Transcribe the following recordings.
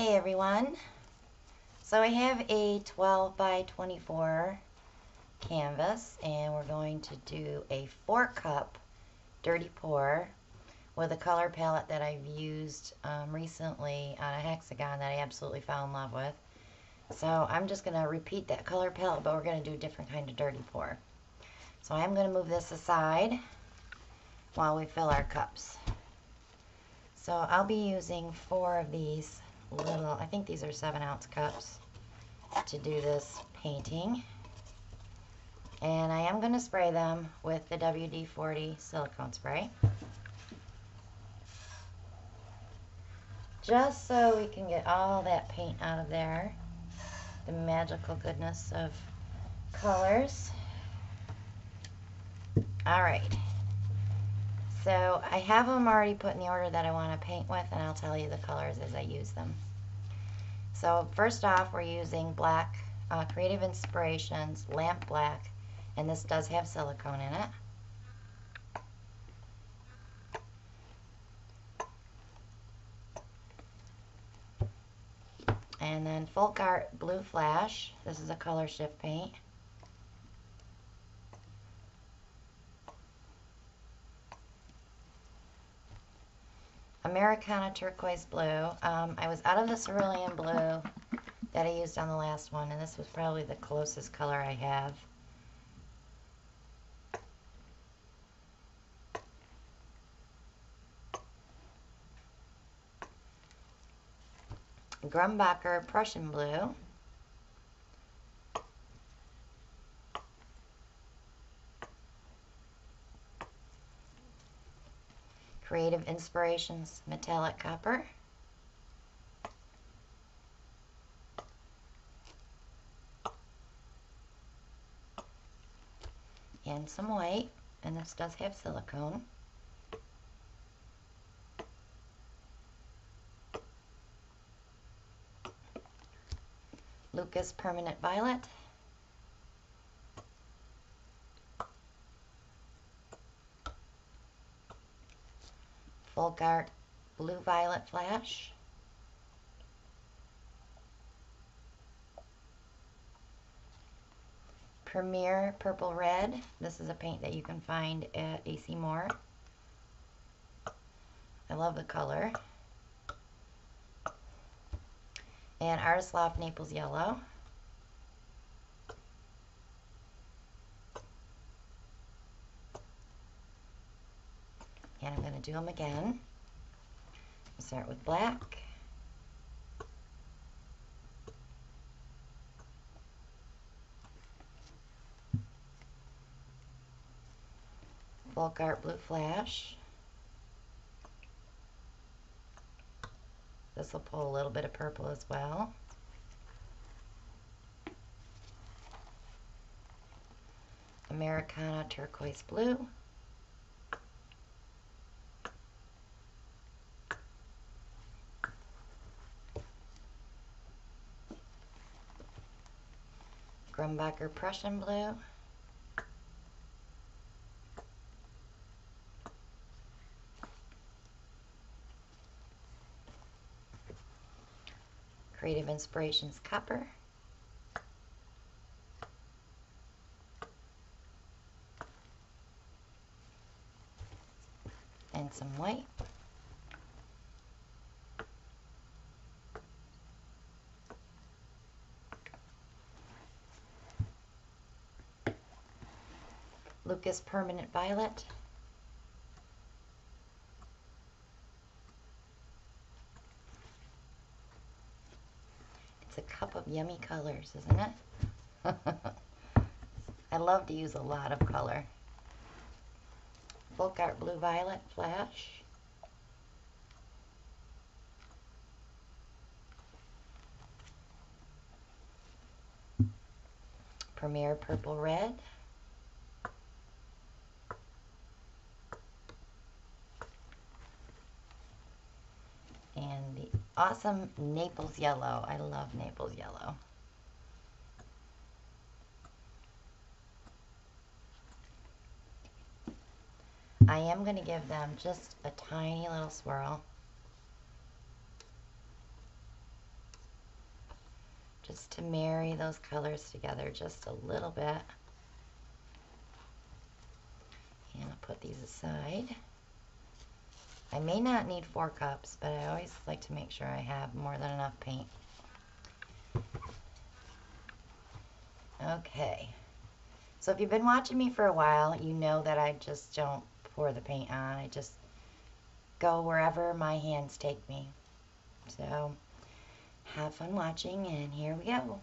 Hey everyone, so I have a 12 by 24 canvas and we're going to do a 4-cup dirty pour with a color palette that I've used recently on a hexagon that I absolutely fell in love with. So I'm just going to repeat that color palette, but we're going to do a different kind of dirty pour. So I'm going to move this aside while we fill our cups. So I'll be using 4 of these little, I think these are 7-ounce cups to do this painting. And I am going to spray them with the WD-40 silicone spray, just so we can get all that paint out of there, the magical goodness of colors. Alright, so I have them already put in the order that I want to paint with, and I'll tell you the colors as I use them. So first off, we're using black, Creative Inspirations Lamp Black, and this does have silicone in it. And then Folk Art Blue Flash. This is a color shift paint. Americana Turquoise Blue. I was out of the cerulean blue that I used on the last one, and this was probably the closest color I have. Grumbacher Prussian Blue. Creative Inspirations Metallic Copper. And some white, and this does have silicone. Lucas Permanent Violet. Folk Art Blue Violet Flash. Premier Purple Red. This is a paint that you can find at AC Moore. I love the color. And Artist Loft Naples Yellow. And I'm going to do them again. I'll start with black. Folk Art Blue Flash. This will pull a little bit of purple as well. Americana Turquoise Blue. Grumbacher Prussian Blue. Creative Inspirations Copper. And some white. Lucas Permanent Violet. It's a cup of yummy colors, isn't it? I love to use a lot of color. Folk Art Blue Violet Flash. Premier Purple Red. And the awesome Naples Yellow. I love Naples Yellow. I am going to give them just a tiny little swirl. to marry those colors together just a little bit. And I'll put these aside. I may not need 4 cups, but I always like to make sure I have more than enough paint. Okay. So if you've been watching me for a while, you know that I just don't pour the paint on. I just go wherever my hands take me. So have fun watching, and here we go.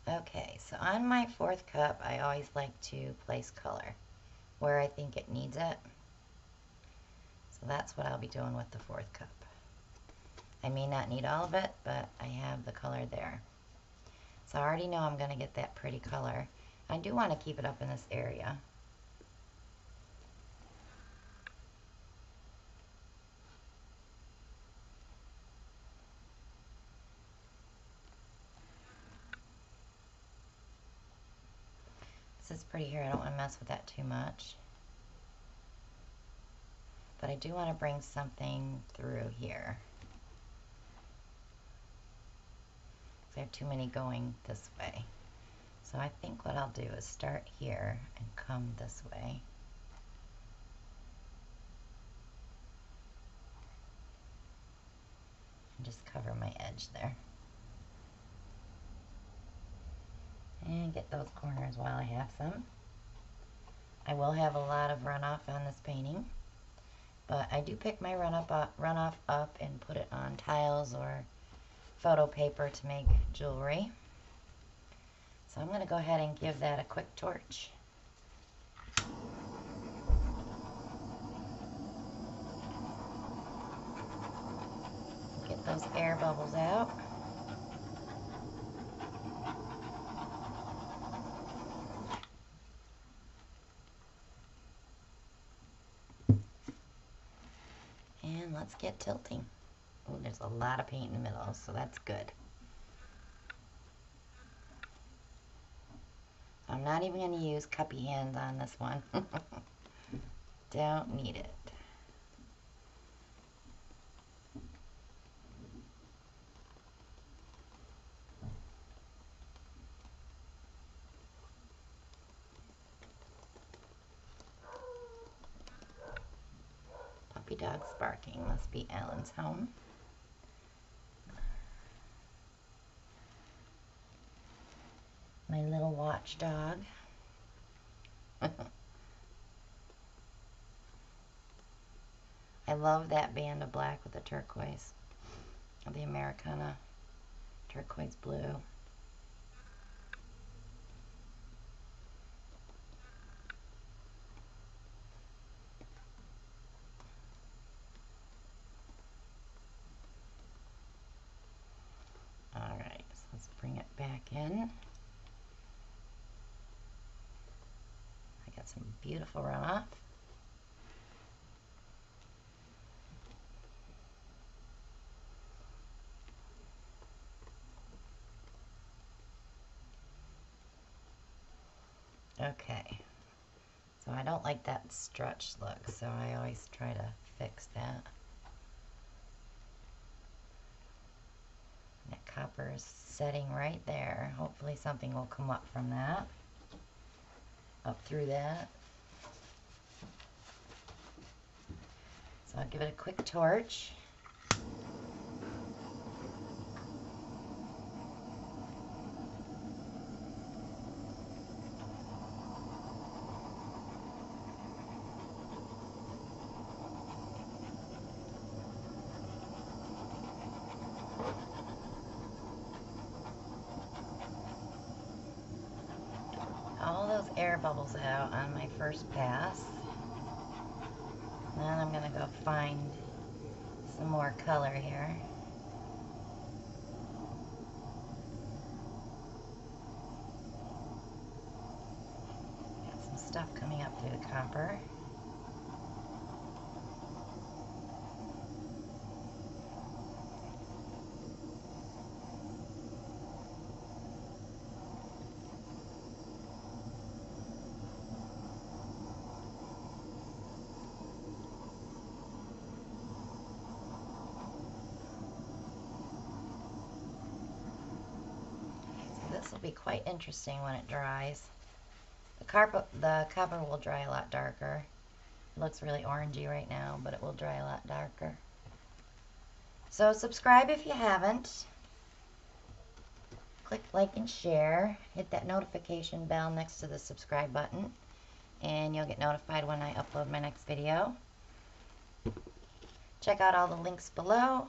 Okay, so on my 4th cup, I always like to place color where I think it needs it. So that's what I'll be doing with the 4th cup. I may not need all of it, but I have the color there. So I already know I'm going to get that pretty color. I do want to keep it up in this area. This is pretty here. I don't want to mess with that too much. But I do want to bring something through here. I have too many going this way. So I think what I'll do is start here and come this way. And just cover my edge there. And get those corners while I have some. I will have a lot of runoff on this painting, but I do pick my runoff up and put it on tiles or photo paper to make jewelry. So I'm going to go ahead and give that a quick torch. Get those air bubbles out. And let's get tilting. Oh, there's a lot of paint in the middle, so that's good. I'm not even going to use cuppy hands on this one. Don't need it. Puppy dog's barking. Must be Alan's home. My little watchdog. I love that band of black with the turquoise. The Americana turquoise blue. Alright, so let's bring it back in. I got some beautiful runoff. Okay, so I don't like that stretch look, so I always try to fix that. That copper is setting right there. Hopefully something will come up from that, up through that. So I'll give it a quick torch. air bubbles out on my first pass. Then I'm going to go find some more color here. Got some stuff coming up through the copper. This will be quite interesting when it dries. The copper will dry a lot darker. It looks really orangey right now, but it will dry a lot darker. So subscribe if you haven't. Click like and share. Hit that notification bell next to the subscribe button, and you'll get notified when I upload my next video. Check out all the links below.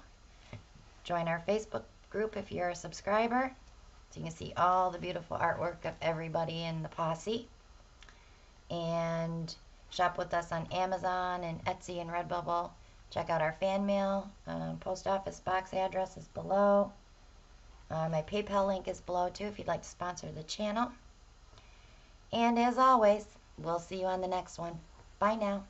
Join our Facebook group if you're a subscriber, so you can see all the beautiful artwork of everybody in the posse. And shop with us on Amazon and Etsy and Redbubble. Check out our fan mail. Post office box address is below. My PayPal link is below too if you'd like to sponsor the channel. And as always, we'll see you on the next one. Bye now.